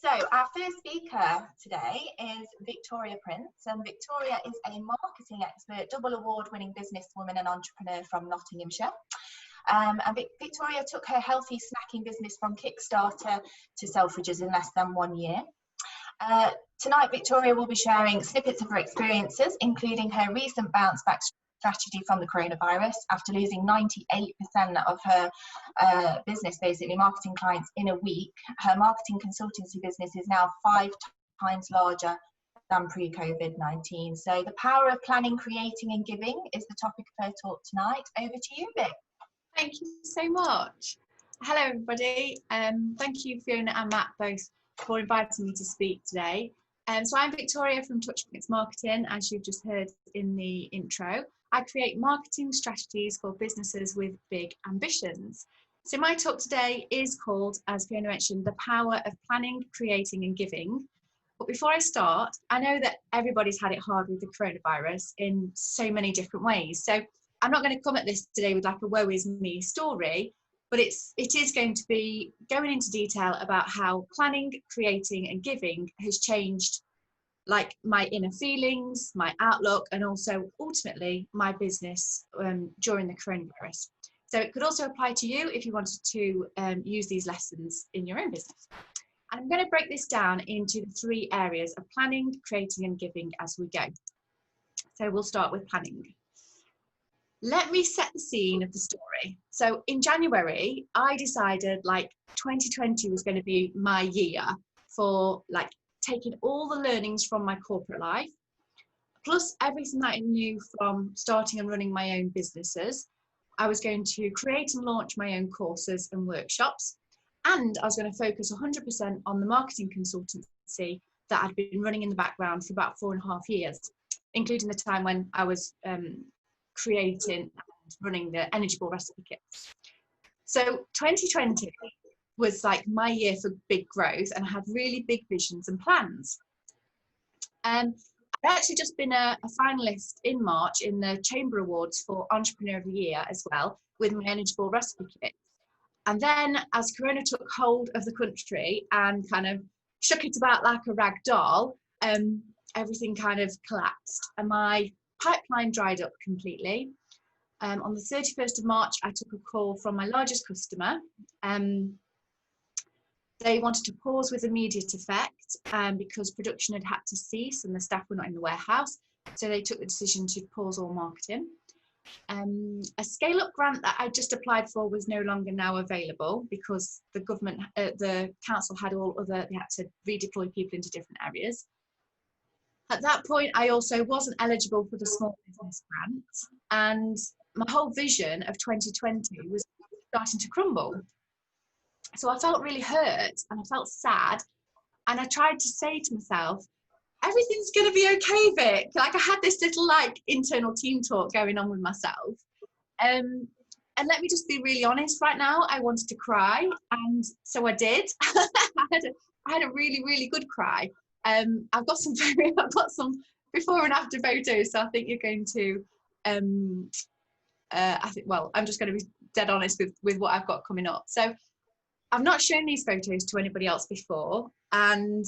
So our first speaker today is Victoria Prince, and Victoria is a marketing expert, double award-winning businesswoman and entrepreneur from Nottinghamshire. And Victoria took her healthy snacking business from Kickstarter to Selfridges in less than 1 year. Tonight, Victoria will be sharing snippets of her experiences, including her recent bounce back strategy from the coronavirus. After losing 98% of her business, basically marketing clients in a week, her marketing consultancy business is now 5 times larger than pre-COVID-19. So the power of planning, creating and giving is the topic of her talk tonight. Over to you, Vic. Thank you so much. Hello everybody. Thank you Fiona and Matt both for inviting me to speak today. So I'm Victoria from Touchpoints Marketing, as you've just heard in the intro. I create marketing strategies for businesses with big ambitions. So my talk today is called, as Fiona mentioned, the power of planning, creating and giving. But before I start, I know that everybody's had it hard with the coronavirus in so many different ways. So I'm not going to come at this today with like a woe is me story, but it is going to be going into detail about how planning, creating and giving has changed like my inner feelings, my outlook, and also ultimately my business during the coronavirus. So it could also apply to you if you wanted to use these lessons in your own business. And I'm going to break this down into the 3 areas of planning, creating and giving as we go. So we'll start with planning. Let me set the scene of the story. So in January, I decided like 2020 was going to be my year for like taking all the learnings from my corporate life, plus everything that I knew from starting and running my own businesses. I was going to create and launch my own courses and workshops, and I was going to focus 100% on the marketing consultancy that I'd been running in the background for about 4.5 years, including the time when I was creating and running the Energyable recipe kits. So 2020 was like my year for big growth, and I had really big visions and plans. I'd actually just been a finalist in March in the Chamber Awards for Entrepreneur of the Year as well, with my Energyable recipe kits. And then as Corona took hold of the country and kind of shook it about like a rag doll, everything kind of collapsed and my pipeline dried up completely. On the 31st of March, I took a call from my largest customer. They wanted to pause with immediate effect because production had to cease and the staff were not in the warehouse. So they took the decision to pause all marketing. A scale-up grant that I just applied for was no longer now available because the government, the council had they had to redeploy people into different areas. At that point, I also wasn't eligible for the small business grant, and my whole vision of 2020 was starting to crumble. So I felt really hurt and I felt sad, and I tried to say to myself, everything's going to be okay, Vic. Like I had this little like internal team talk going on with myself. And let me just be really honest right now, I wanted to cry, and so I did. I had a really, really good cry. I've got some before and after photos, so I think you're going to I'm just going to be dead honest with what I've got coming up. So I've not shown these photos to anybody else before, and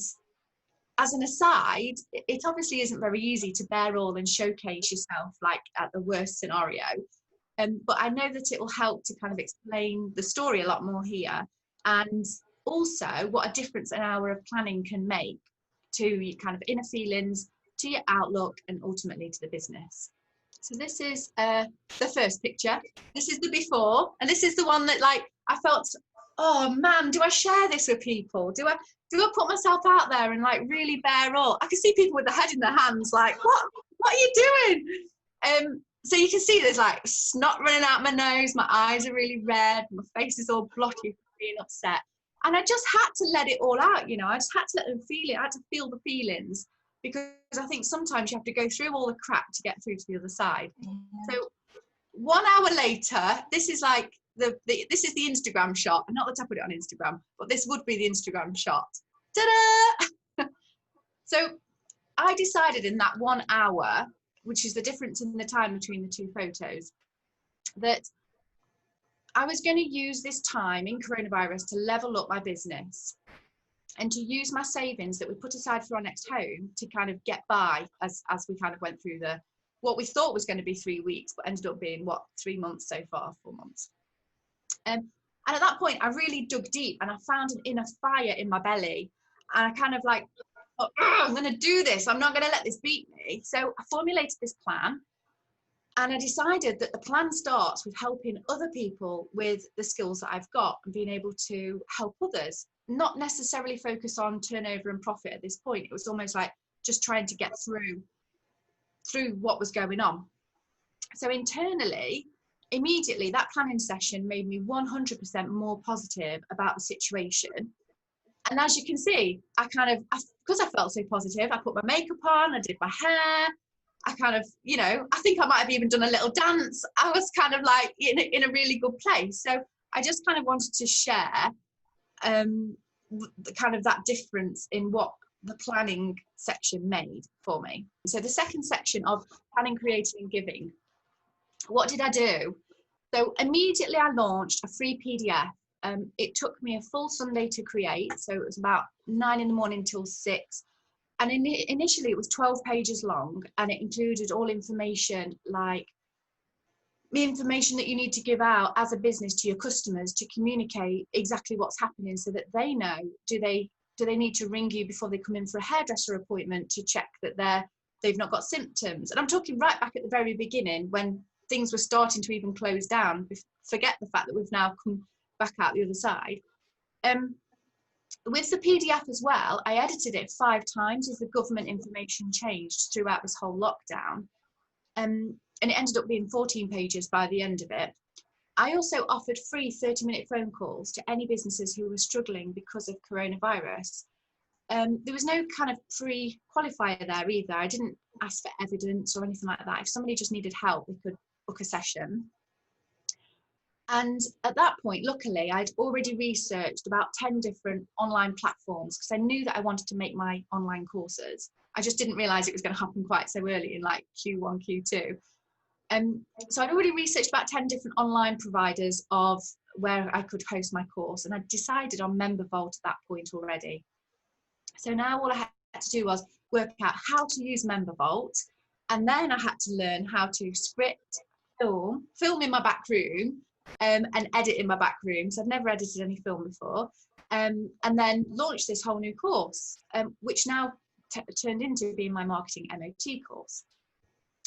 as an aside, it obviously isn't very easy to bear all and showcase yourself like at the worst scenario, but I know that it will help to kind of explain the story a lot more here, and also what a difference an hour of planning can make to your kind of inner feelings, to your outlook, and ultimately to the business. So this is the first picture. This is the before, and this is the one that like I felt, oh man, do I share this with people? Do I put myself out there and like really bear all? I can see people with their head in their hands like, what are you doing? So you can see there's like snot running out my nose, my eyes are really red, my face is all blotchy from being upset. And I just had to let it all out, you know, I just had to let them feel it. I had to feel the feelings, because I think sometimes you have to go through all the crap to get through to the other side. Yeah. So 1 hour later, this is like this is the Instagram shot. Not that I put it on Instagram, but this would be the Instagram shot. Ta-da! So I decided in that 1 hour, which is the difference in the time between the 2 photos, that I was going to use this time in coronavirus to level up my business. and to use my savings that we put aside for our next home to kind of get by as we kind of went through what we thought was going to be 3 weeks, but ended up being 3 months so far, 4 months. And at that point, I really dug deep and I found an inner fire in my belly. And I kind of like, oh, I'm going to do this. I'm not going to let this beat me. So I formulated this plan. And I decided that the plan starts with helping other people with the skills that I've got and being able to help others, not necessarily focus on turnover and profit at this point. It was almost like just trying to get through what was going on. So internally, immediately that planning session made me 100% more positive about the situation. And as you can see, because I felt so positive, I put my makeup on, I did my hair, I kind of, I think I might have even done a little dance. I was kind of like in a really good place. So I just kind of wanted to share the kind of that difference in what the planning section made for me. So the second section of planning, creating and giving, what did I do? So immediately I launched a free PDF. It took me a full Sunday to create. So it was about 9 in the morning till 6. And initially it was 12 pages long, and it included all information like the information that you need to give out as a business to your customers to communicate exactly what's happening so that they know, do they need to ring you before they come in for a hairdresser appointment to check that they've not got symptoms. And I'm talking right back at the very beginning when things were starting to even close down, forget the fact that we've now come back out the other side. With the PDF as well, I edited it 5 times as the government information changed throughout this whole lockdown. And it ended up being 14 pages by the end of it. I also offered free 30-minute phone calls to any businesses who were struggling because of coronavirus. There was no kind of free qualifier there either. I didn't ask for evidence or anything like that. If somebody just needed help, they could book a session. And at that point, luckily, I'd already researched about 10 different online platforms because I knew that I wanted to make my online courses. I just didn't realize it was going to happen quite so early in like Q1, Q2. So I'd already researched about 10 different online providers of where I could host my course. And I decided on MemberVault at that point already. So now all I had to do was work out how to use MemberVault. And then I had to learn how to script, film in my back room, and edit in my back room. So I've never edited any film before. And then launch this whole new course, which now turned into being my marketing MOT course.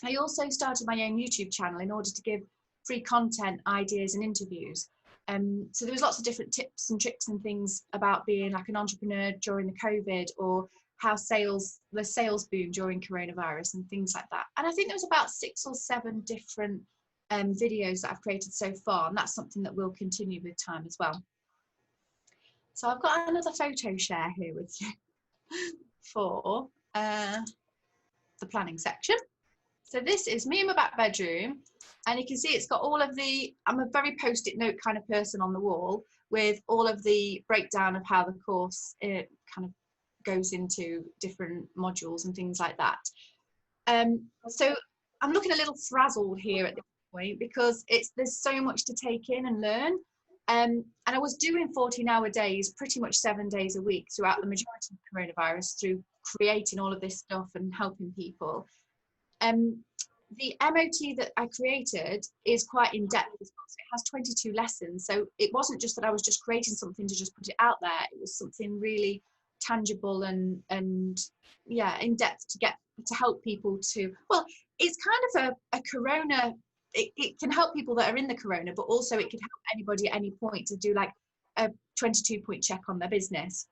I also started my own YouTube channel in order to give free content, ideas and interviews. So there was lots of different tips and tricks and things about being like an entrepreneur during the COVID, or how the sales boom during coronavirus and things like that. And I think there was about 6 or 7 different videos that I've created so far, and that's something that will continue with time as well. So I've got another photo share here with you for the planning section. So this is me in my back bedroom, and you can see it's got all of I'm a very post-it note kind of person on the wall with all of the breakdown of how the course kind of goes into different modules and things like that. So I'm looking a little frazzled here at this point because there's so much to take in and learn. And I was doing 14-hour days pretty much 7 days a week throughout the majority of coronavirus through creating all of this stuff and helping people. The MOT that I created is quite in depth as well. So it has 22 lessons. So it wasn't just that I was just creating something to just put it out there. It was something really tangible and yeah, in depth to help people to, well, it's kind of a corona, it can help people that are in the corona, but also it can help anybody at any point to do like a 22-point check on their business.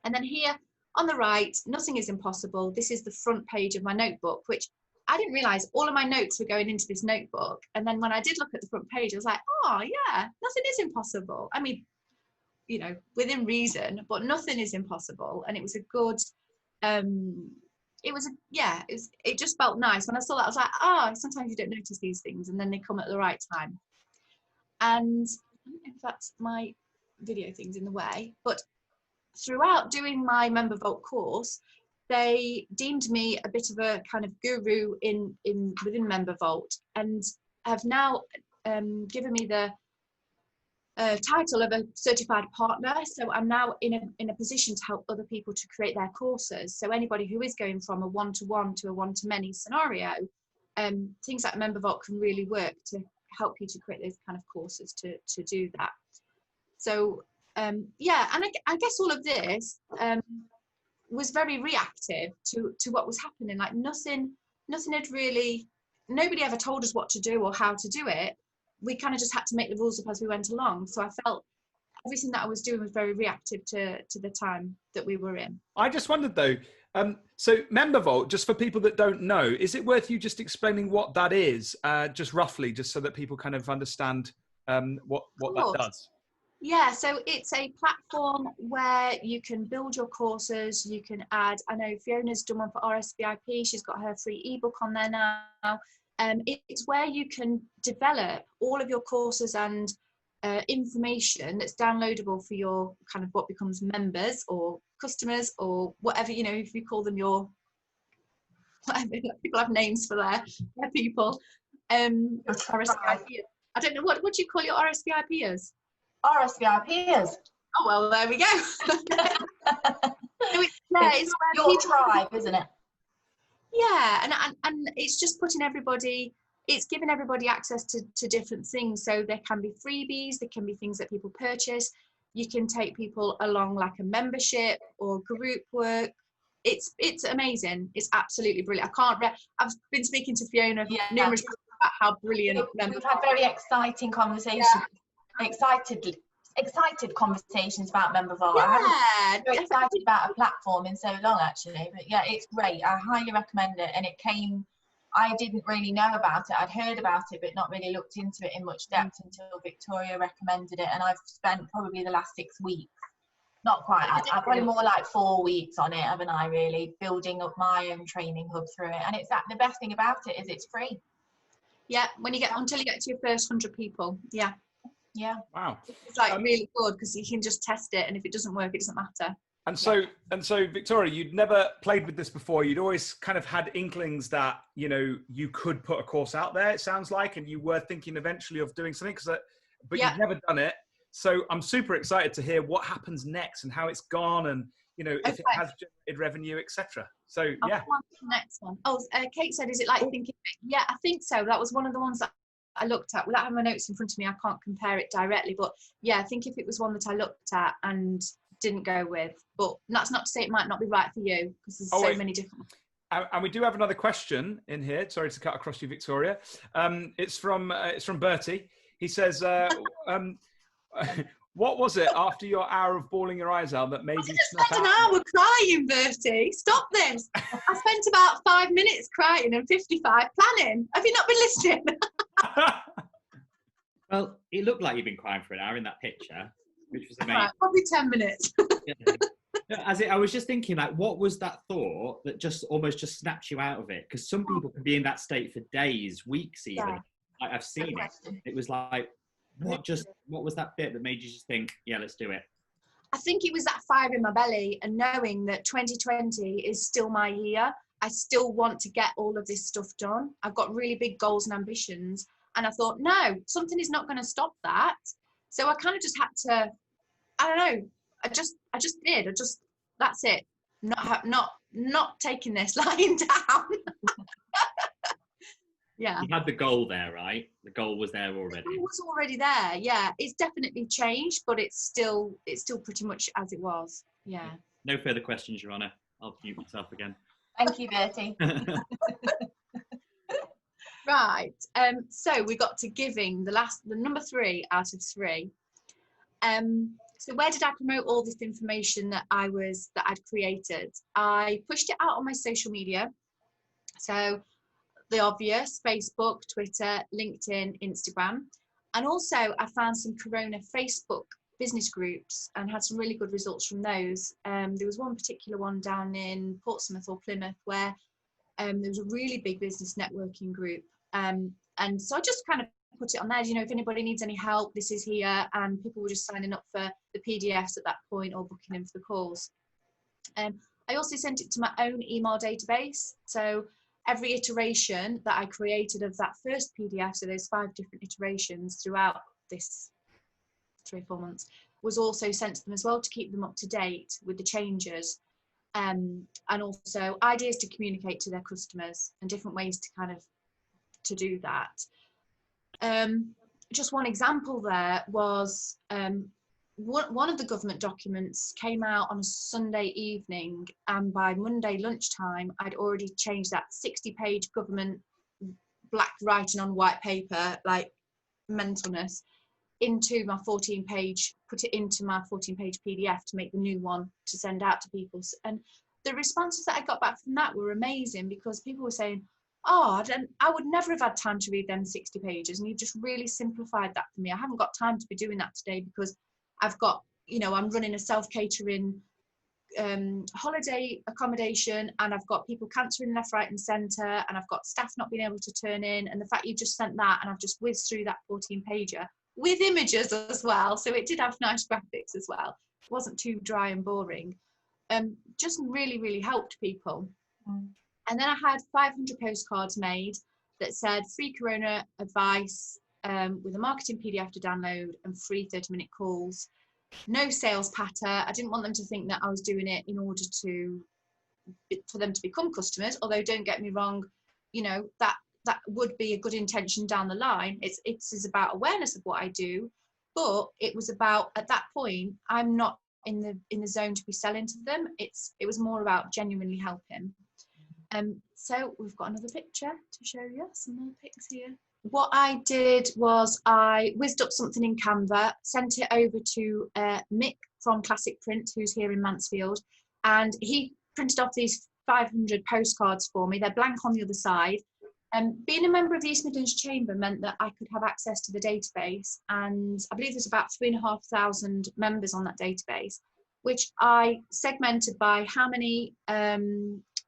And then here on the right, nothing is impossible. This is the front page of my notebook, which I didn't realize all of my notes were going into this notebook. And then when I did look at the front page, I was like, oh yeah, nothing is impossible. I mean, you know, within reason, but nothing is impossible. And it was a good, it just felt nice. When I saw that, I was like, oh, sometimes you don't notice these things and then they come at the right time. And I don't know if that's my video thing's in the way, but throughout doing my MemberVault course, they deemed me a bit of a kind of guru within MemberVault, and have now given me the title of a certified partner, so I'm now in a position to help other people to create their courses. So anybody who is going from a one-to-one to a one-to-many scenario, things like MemberVault can really work to help you to create those kind of courses to do that. So yeah, and I guess all of this was very reactive to what was happening. Like nothing had really, nobody ever told us what to do or how to do it. We kind of just had to make the rules up as we went along. So I felt everything that I was doing was very reactive to the time that we were in. I just wondered though, so MemberVault, just for people that don't know, is it worth you just explaining what that is, just roughly, just so that people kind of understand what that does? Yeah, so it's a platform where you can build your courses, you can add, I know Fiona's done one for RSViP, she's got her free ebook on there now. It's where you can develop all of your courses and information that's downloadable for your kind of what becomes members or customers or whatever, you know, if you call them your, whatever, people have names for their people. RSVIPers. I don't know, what do you call your RSVIPers? RSVIPers. Oh, well, there we go. So it's your tribe, isn't it? Yeah, and it's just putting everybody, it's giving everybody access to different things. So there can be freebies, there can be things that people purchase. You can take people along like a membership or group work. It's amazing. It's absolutely brilliant. I've been speaking to Fiona numerous times about how brilliant. We've had very exciting conversations. Excited conversations about MemberVault. Yeah, I haven't been so excited about a platform in so long, actually. But yeah, it's great. I highly recommend it. And I didn't really know about it. I'd heard about it, but not really looked into it in much depth until Victoria recommended it. And I've spent probably the last 6 weeks, not quite, I've probably more like 4 weeks on it, haven't I, really, building up my own training hub through it. And it's the best thing about it is it's free. Yeah, until you get to your first 100 people. Yeah. Yeah. Wow. It's like really good because you can just test it, and if it doesn't work, it doesn't matter. And so Victoria, you'd never played with this before. You'd always kind of had inklings that, you know, you could put a course out there, it sounds like, and you were thinking eventually of doing something, but you've never done it. So I'm super excited to hear what happens next and how it's gone, and, you know, if it has generated revenue, etc. So yeah. I'll go on to the next one. Oh, Kate said, is it like thinking? Yeah, I think so. That was one of the ones that I looked at. Without having my notes in front of me, I can't compare it directly, but yeah, I think if it was one that I looked at and didn't go with, but that's not to say it might not be right for you, because there's so many different. And we do have another question in here. Sorry to cut across you, Victoria. It's from Bertie. He says, what was it after your hour of bawling your eyes out that made you snap out? An hour crying, Bertie. Stop this. I spent about 5 minutes crying and 55 planning. Have you not been listening? Well, it looked like you've been crying for an hour in that picture, which was amazing. Right, probably 10 minutes. I was just thinking, like, what was that thought that just almost just snapped you out of it? Because some people can be in that state for days, weeks even. Yeah. Like, I've seen it. It was like, what was that bit that made you just think, yeah, let's do it? I think it was that fire in my belly and knowing that 2020 is still my year. I still want to get all of this stuff done. I've got really big goals and ambitions. And I thought, no, something is not going to stop that. So I kind of just had to, I don't know, I just did. That's it. Not taking this lying down. Yeah. You had the goal there, right? The goal was there already. It was already there. Yeah. It's definitely changed, but it's still pretty much as it was. Yeah. No further questions, Your Honour. I'll mute myself again. Thank you, Bertie. Right. So we got to giving, the number 3 out of 3. So where did I promote all this information that I'd created? I pushed it out on my social media. So the obvious: Facebook, Twitter, LinkedIn, Instagram. And also I found some Corona Facebook business groups and had some really good results from those. There was one particular one down in Portsmouth or Plymouth where there was a really big business networking group. And so I just kind of put it on there, you know, if anybody needs any help, this is here. And people were just signing up for the PDFs at that point or booking in for the calls. I also sent it to my own email database. So every iteration that I created of that first PDF, so there's 5 different iterations throughout this 3 or 4 months, was also sent to them as well to keep them up to date with the changes, and also ideas to communicate to their customers and different ways to kind of to do that. Just one example there was one of the government documents came out on a Sunday evening, and by Monday lunchtime I'd already changed that 60-page government black writing on white paper, like mentalness, into my 14-page, put it into my 14-page PDF to make the new one to send out to people. And the responses that I got back from that were amazing, because people were saying, oh, I would never have had time to read them 60 pages, and you've just really simplified that for me. I haven't got time to be doing that today because I've got, you know, I'm running a self-catering holiday accommodation, and I've got people cancering left, right and centre, and I've got staff not being able to turn in, and the fact you just sent that, and I've just whizzed through that 14-pager with images as well, so it did have nice graphics as well. It wasn't too dry and boring. Just really helped people. And then I had 500 postcards made that said free corona advice, with a marketing PDF to download and free 30-minute calls. No sales patter. I didn't want them to think that I was doing it in order for them to become customers, although don't get me wrong, you know, that would be a good intention down the line. It's about awareness of what I do, but it was about, at that point, I'm not in the zone to be selling to them. It was more about genuinely helping. So we've got another picture to show you, some more pics here. What I did was I whizzed up something in Canva, sent it over to Mick from Classic Print, who's here in Mansfield, and he printed off these 500 postcards for me. They're blank on the other side. Being a member of the East Midlands Chamber meant that I could have access to the database, and I believe there's about 3,500 members on that database, which I segmented by how many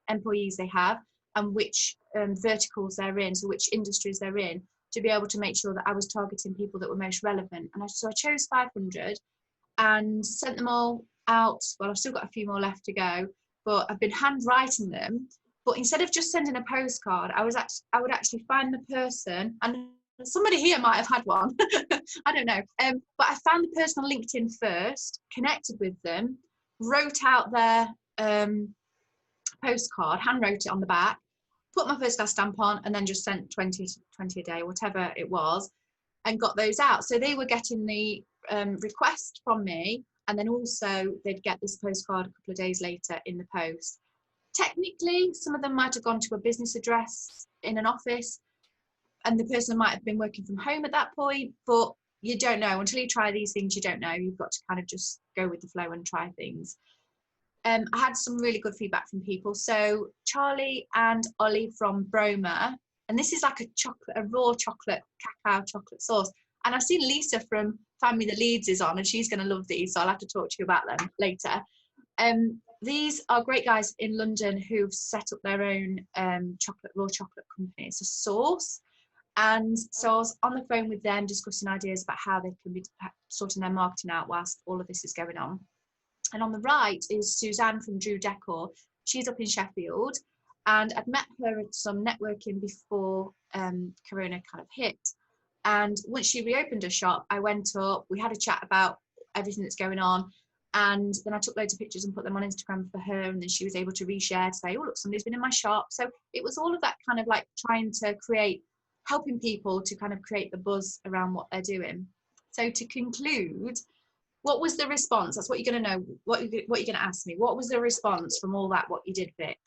employees they have and which verticals they're in, so which industries they're in, to be able to make sure that I was targeting people that were most relevant. And so I chose 500 and sent them all out. Well, I've still got a few more left to go, but I've been handwriting them. But instead of just sending a postcard, I would actually find the person, and somebody here might have had one, I don't know. But I found the person on LinkedIn first, connected with them, wrote out their postcard, hand wrote it on the back, put my first class stamp on, and then just sent 20 a day, whatever it was, and got those out. So they were getting the request from me, and then also they'd get this postcard a couple of days later in the post. Technically, some of them might have gone to a business address in an office, and the person might have been working from home at that point, but you don't know. Until you try these things, you don't know. You've got to kind of just go with the flow and try things. I had some really good feedback from people. So Charlie and Ollie from Broma, and this is like a raw chocolate, cacao chocolate sauce. And I've seen Lisa from Family the Leeds is on, and she's going to love these, so I'll have to talk to you about them later. These are great guys in London who've set up their own raw chocolate company. It's a sauce. And so I was on the phone with them discussing ideas about how they can be sorting their marketing out whilst all of this is going on. And on the right is Suzanne from Drew Decor. She's up in Sheffield, and I'd met her at some networking before Corona kind of hit. And once she reopened her shop, I went up, we had a chat about everything that's going on. And then I took loads of pictures and put them on Instagram for her, and then she was able to reshare to say, oh, look, somebody's been in my shop. So it was all of that kind of like trying to helping people to kind of create the buzz around what they're doing. So to conclude, what was the response? That's what you're going to know, what you're going to ask me. What was the response from all that, what you did, Vic?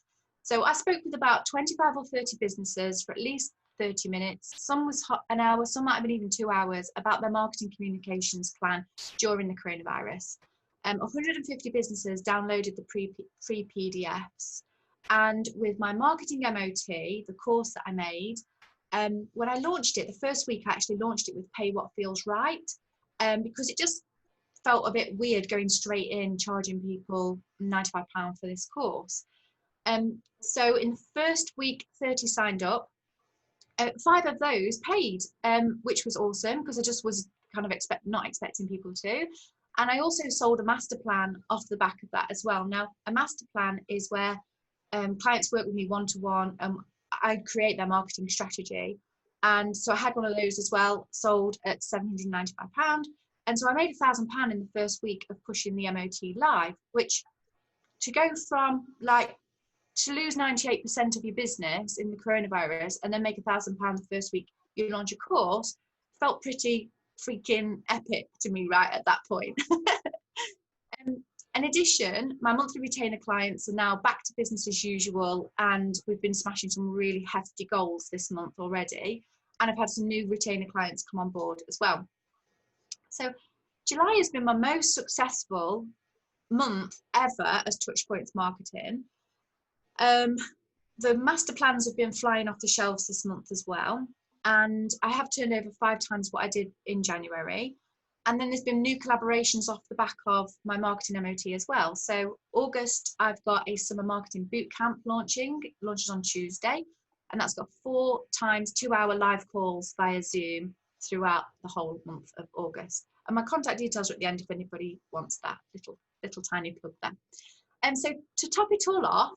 So I spoke with about 25 or 30 businesses for at least 30 minutes. Some was an hour, some might have been even 2 hours, about their marketing communications plan during the coronavirus. 150 businesses downloaded the free PDFs. And with my marketing MOT, the course that I made, when I launched it, the first week I actually launched it with Pay What Feels Right, because it just felt a bit weird going straight in, charging people £95 for this course. So in the first week, 30 signed up. 5 of those paid, which was awesome, because I just was kind of not expecting people to. And I also sold a master plan off the back of that as well. Now, a master plan is where clients work with me one-to-one, and I create their marketing strategy. And so I had one of those as well, sold at £795. And so I made £1,000 in the first week of pushing the MOT live, which to go from like, to lose 98% of your business in the coronavirus and then make £1,000 the first week you launch a course felt pretty freaking epic to me right at that point. In addition, my monthly retainer clients are now back to business as usual, and we've been smashing some really hefty goals this month already. And I've had some new retainer clients come on board as well. So July has been my most successful month ever as Touchpoints Marketing. The master plans have been flying off the shelves this month as well. And I have turned over 5 times what I did in January. And then there's been new collaborations off the back of my marketing MOT as well. So August, I've got a summer marketing bootcamp launching. It launches on Tuesday. And that's got 4 times 2-hour live calls via Zoom throughout the whole month of August. And my contact details are at the end if anybody wants that little tiny plug there. And so to top it all off,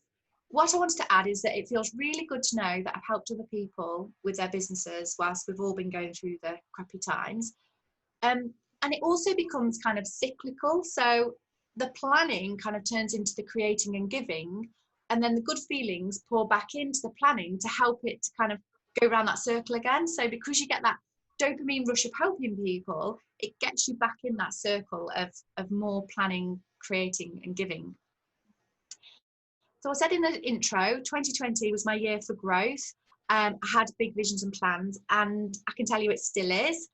what I wanted to add is that it feels really good to know that I've helped other people with their businesses whilst we've all been going through the crappy times. And it also becomes kind of cyclical. So the planning kind of turns into the creating and giving, and then the good feelings pour back into the planning to help it to kind of go around that circle again. So because you get that dopamine rush of helping people, it gets you back in that circle of more planning, creating and giving. So I said in the intro, 2020 was my year for growth. I had big visions and plans, and I can tell you it still is.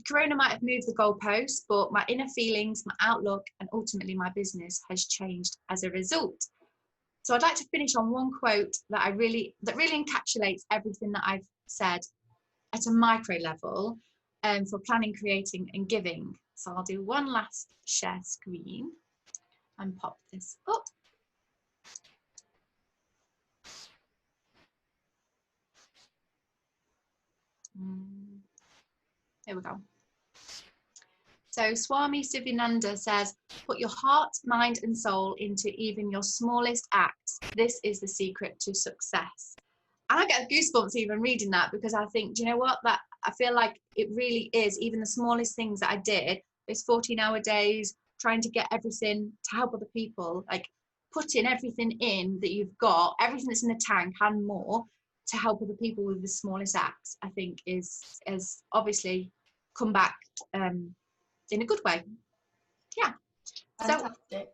Corona might have moved the goalposts, but my inner feelings, my outlook, and ultimately my business has changed as a result. So I'd like to finish on one quote that really encapsulates everything that I've said at a micro level for planning, creating, and giving. So I'll do one last share screen and pop this up. Here we go. So Swami Sivananda says, put your heart, mind and soul into even your smallest acts. This is the secret to success. And I get goosebumps even reading that, because I think, do you know what, that I feel like it really is, even the smallest things that I did, those 14-hour days, trying to get everything to help other people, like putting everything in that you've got, everything that's in the tank and more, to help other people with the smallest acts, I think is obviously come back in a good way. Yeah. Fantastic.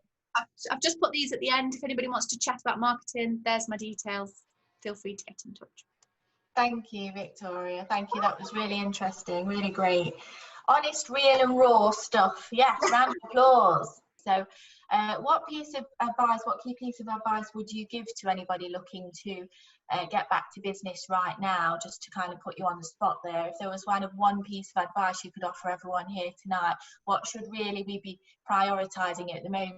So I've just put these at the end. If anybody wants to chat about marketing, there's my details. Feel free to get in touch. Thank you, Victoria. Thank you. That was really interesting, really great. Honest, real and raw stuff. Yes, round of applause. So what key piece of advice would you give to anybody looking to get back to business right now, just to kind of put you on the spot there? If there was kind of one piece of advice you could offer everyone here tonight, what should really we be prioritising at the moment?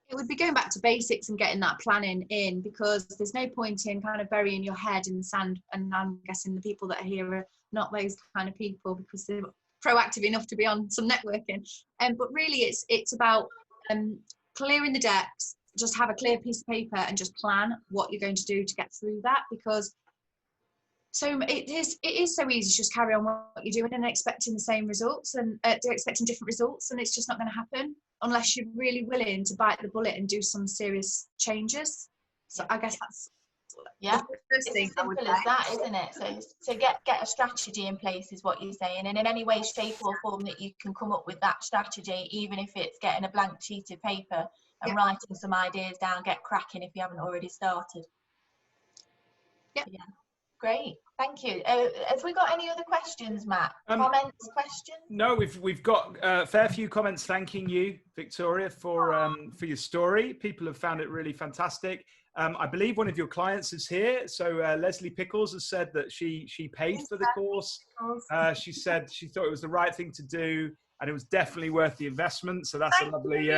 It would be going back to basics and getting that planning in, because there's no point in kind of burying your head in the sand. And I'm guessing the people that are here are not those kind of people, because they're proactive enough to be on some networking. But really it's about clearing the decks. Just have a clear piece of paper and just plan what you're going to do to get through that, because it is so easy to just carry on what you're doing and expecting the same results, and expecting different results, and it's just not going to happen unless you're really willing to bite the bullet and do some serious changes. So I guess that's the first thing. It's as simple as that, isn't it? So get a strategy in place is what you're saying, and in any way, shape or form that you can come up with that strategy, even if it's getting a blank sheet of paper and writing some ideas down, get cracking if you haven't already started. Yeah. Great, thank you. Have we got any other questions, Matt? Comments, questions? No, we've got a fair few comments thanking you, Victoria, for your story. People have found it really fantastic. I believe one of your clients is here. So Leslie Pickles has said that she paid for the course. She said she thought it was the right thing to do, and it was definitely worth the investment. So that's a lovely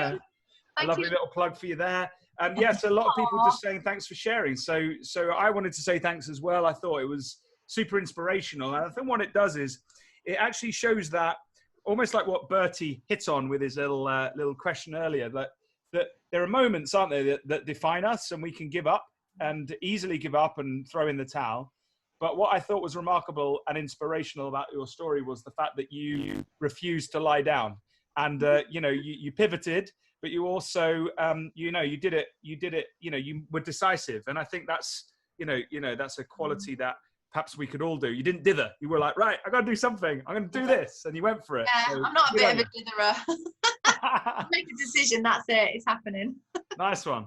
little plug for you there. Yes, a lot of people just saying thanks for sharing. So I wanted to say thanks as well. I thought it was super inspirational. And I think what it does is it actually shows that, almost like what Bertie hit on with his little question earlier, that there are moments, aren't there, that define us, and we can give up and easily give up and throw in the towel. But what I thought was remarkable and inspirational about your story was the fact that you refused to lie down, and you know, you pivoted, but you also you know, you did it, you know, you were decisive. And I think that's, you know, that's a quality that perhaps we could all do. You didn't dither. You were like, right, I got to do something. I'm going to do this. And you went for it. Yeah, So, I'm not a bit of a ditherer. Make a decision, that's it. It's happening. Nice one.